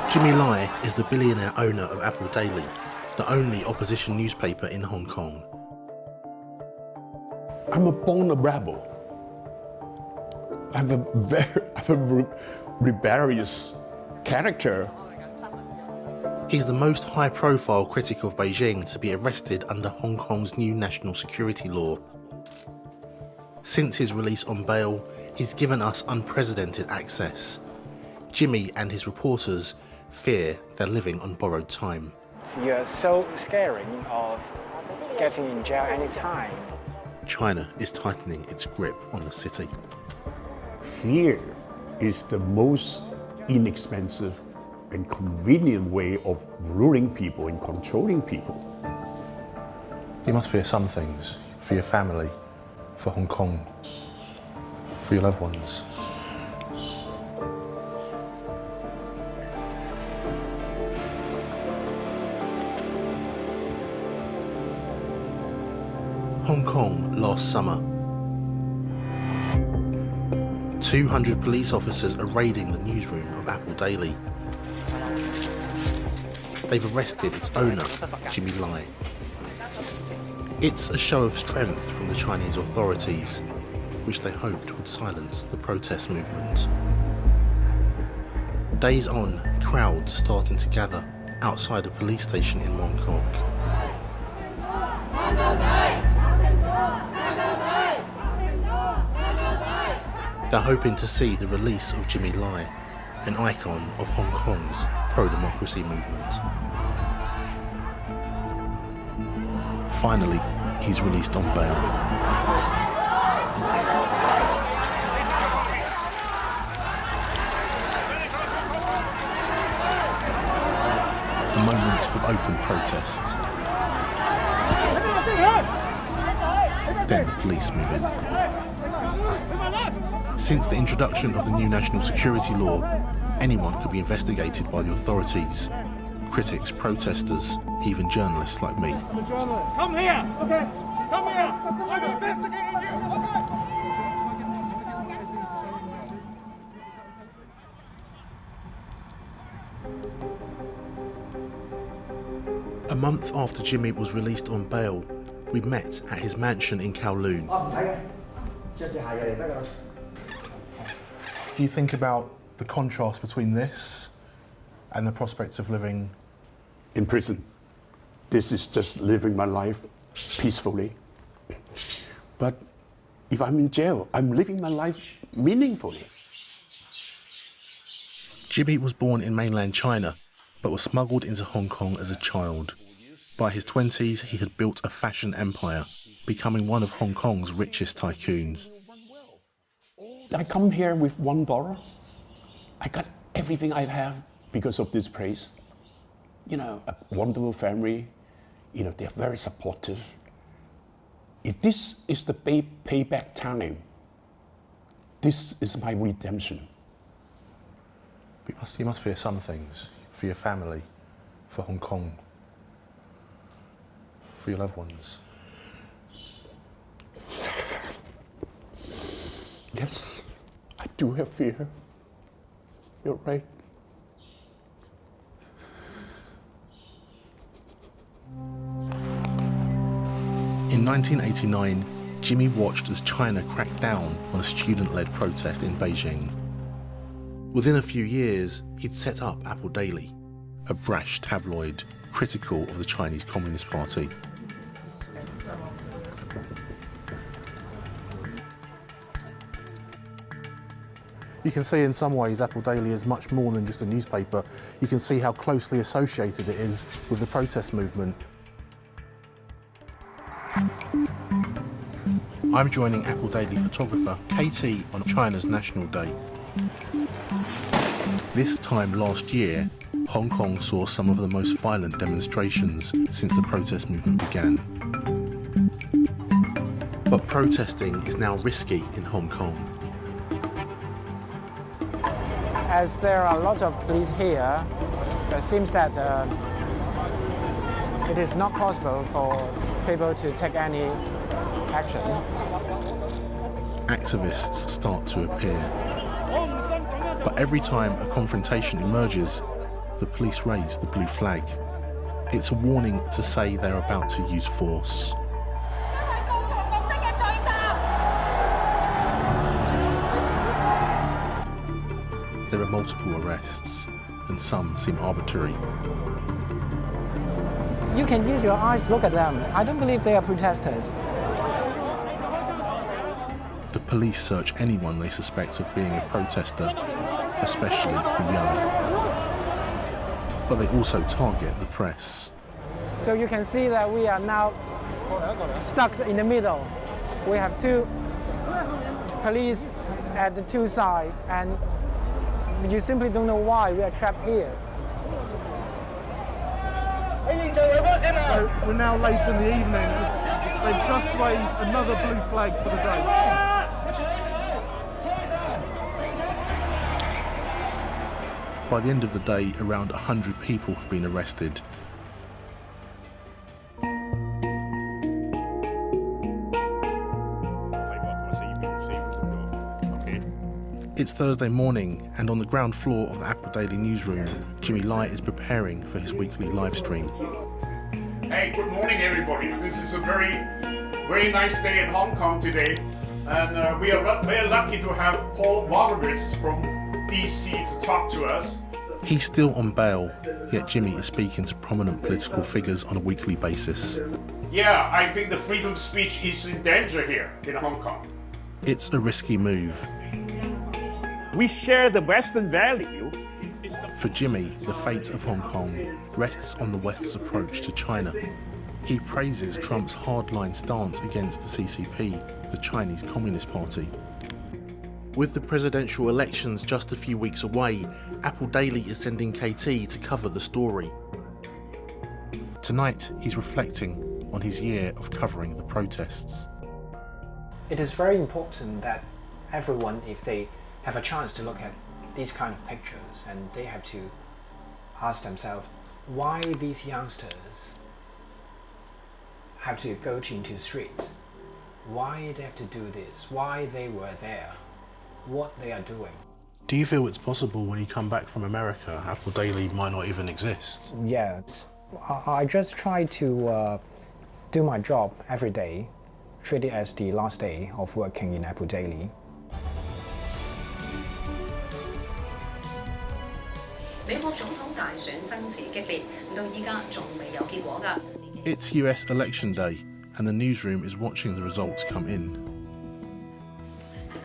Jimmy Lai is the billionaire owner of Apple Daily, the only opposition newspaper in Hong Kong. I'm a born rebel. I'm a rebellious character. He's the most high-profile critic of Beijing to be arrested under Hong Kong's new national security law. Since his release on bail, he's given us unprecedented access. Jimmy and his reporters fear they're living on borrowed time. You're so scaring of getting in jail anytime. China is tightening its grip on the city. Fear is the most inexpensive and convenient way of ruling people and controlling people. You must fear some things, for your family, for Hong Kong, for your loved ones. Hong Kong last summer. 200 police officers are raiding the newsroom of Apple Daily. They've arrested its owner, Jimmy Lai. It's a show of strength from the Chinese authorities, which they hoped would silence the protest movement. Days on, crowds starting to gather outside a police station in Mongkok. They're hoping to see the release of Jimmy Lai, an icon of Hong Kong's pro-democracy movement. Finally, he's released on bail. A moment of open protest. Then the police move in. Since the introduction of the new national security law, anyone could be investigated by the authorities. Critics, protesters, even journalists like me. Come here! Okay, come here! I'm investigating you! A month after Jimmy was released on bail, we met at his mansion in Kowloon. Do you think about the contrast between this and the prospects of living in prison? This is just living my life peacefully. But if I'm in jail, I'm living my life meaningfully. Jimmy was born in mainland China, but was smuggled into Hong Kong as a child. By his 20s, he had built a fashion empire, becoming one of Hong Kong's richest tycoons. I come here with $1. I got everything I have because of this place. You know, a wonderful family. You know, they're very supportive. If this is the payback time, this is my redemption. You must fear some things, for your family, for Hong Kong, for your loved ones. Yes, I do have fear. You're right. In 1989, Jimmy watched as China cracked down on a student-led protest in Beijing. Within a few years, he'd set up Apple Daily, a brash tabloid critical of the Chinese Communist Party. You can see in some ways Apple Daily is much more than just a newspaper. You can see how closely associated it is with the protest movement. I'm joining Apple Daily photographer KT on China's National Day. This time last year, Hong Kong saw some of the most violent demonstrations since the protest movement began. But protesting is now risky in Hong Kong. As there are a lot of police here, it seems that it is not possible for people to take any action. Activists start to appear. But every time a confrontation emerges, the police raise the blue flag. It's a warning to say they're about to use force. There are multiple arrests, and some seem arbitrary. You can use your eyes to look at them. I don't believe they are protesters. The police search anyone they suspect of being a protester, especially the young. But they also target the press. So you can see that we are now stuck in the middle. We have two police at the two sides, and you simply don't know why we are trapped here. So we're now late in the evening. They've just raised another blue flag for the day. By the end of the day, around 100 people have been arrested. It's Thursday morning, and on the ground floor of the Apple Daily newsroom, Jimmy Lai is preparing for his weekly live stream. Hey, good morning, everybody. This is a very, very nice day in Hong Kong today, and we are very lucky to have Paul Rodriguez from DC to talk to us. He's still on bail, yet Jimmy is speaking to prominent political figures on a weekly basis. Yeah, I think the freedom of speech is in danger here in Hong Kong. It's a risky move. We share the Western value. For Jimmy, the fate of Hong Kong rests on the West's approach to China. He praises Trump's hardline stance against the CCP, the Chinese Communist Party. With the presidential elections just a few weeks away, Apple Daily is sending KT to cover the story. Tonight, he's reflecting on his year of covering the protests. It is very important that everyone, if they have a chance to look at these kind of pictures, and they have to ask themselves why these youngsters have to go into the streets, why they have to do this, why they were there, what they are doing. Do you feel it's possible when you come back from America, Apple Daily might not even exist? Yeah, I just try to do my job every day, treat it as the last day of working in Apple Daily. It's US election day, and the newsroom is watching the results come in.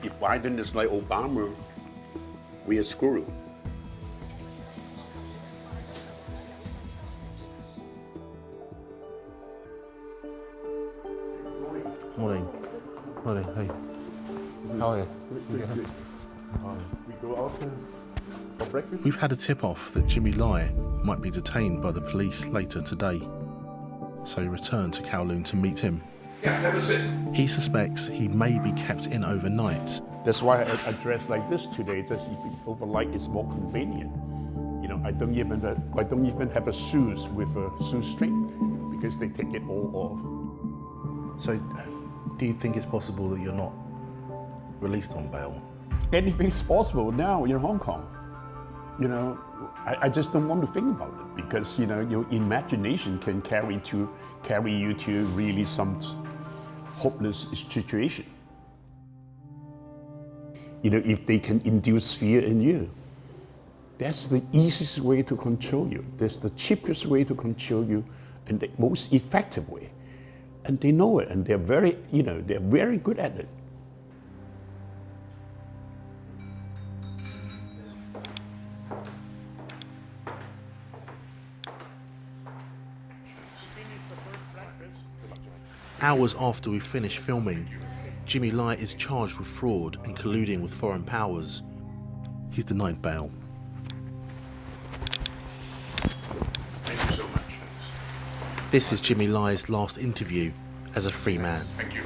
If Biden is like Obama, we are screwed. Morning. Morning, hey. How are you? We go out for breakfast. We've had a tip-off that Jimmy Lai might be detained by the police later today, so he returned to Kowloon to meet him. Yeah, that was it. He suspects he may be kept in overnight. That's why I dress like this today. Just if it's overnight, it's more convenient. You know, I don't even have a shoes with a shoestring because they take it all off. So, do you think it's possible that you're not released on bail? Anything's possible now in Hong Kong. You know, I just don't want to think about it because, you know, your imagination can carry you to really some hopeless situation. You know, if they can induce fear in you, that's the easiest way to control you. That's the cheapest way to control you and the most effective way. And they know it, and they're very good at it. Hours after we finish filming, Jimmy Lai is charged with fraud and colluding with foreign powers. He's denied bail. Thank you so much. This is Jimmy Lai's last interview as a free man. Thank you.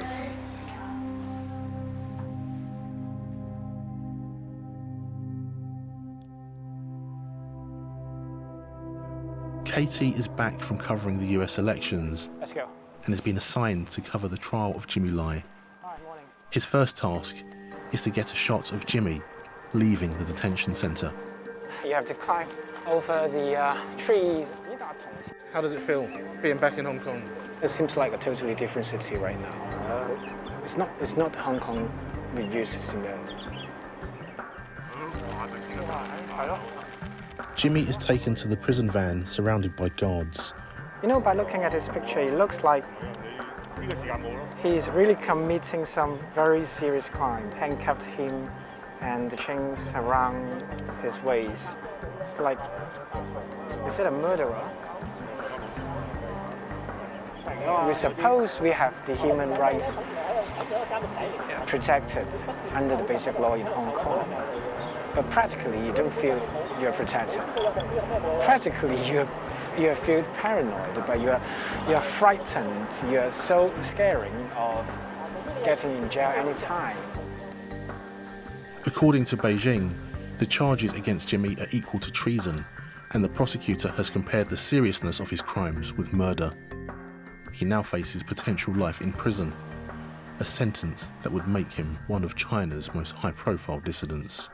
KT is back from covering the US elections Let's go. and has been assigned to cover the trial of Jimmy Lai. Hi, morning. His first task is to get a shot of Jimmy leaving the detention centre. You have to climb over the trees. How does it feel being back in Hong Kong? It seems like a totally different city right now. It's not Hong Kong we used to know. Jimmy is taken to the prison van surrounded by guards. You know, by looking at his picture, it looks like he's really committing some very serious crime. Handcuffed him and the chains around his waist. It's like, is it a murderer? We suppose we have the human rights protected under the basic law in Hong Kong. But practically, you don't feel you're protected. Practically, you feel paranoid, but you're frightened. You're so scaring of getting in jail any time. According to Beijing, the charges against Jimmy are equal to treason, and the prosecutor has compared the seriousness of his crimes with murder. He now faces potential life in prison, a sentence that would make him one of China's most high-profile dissidents.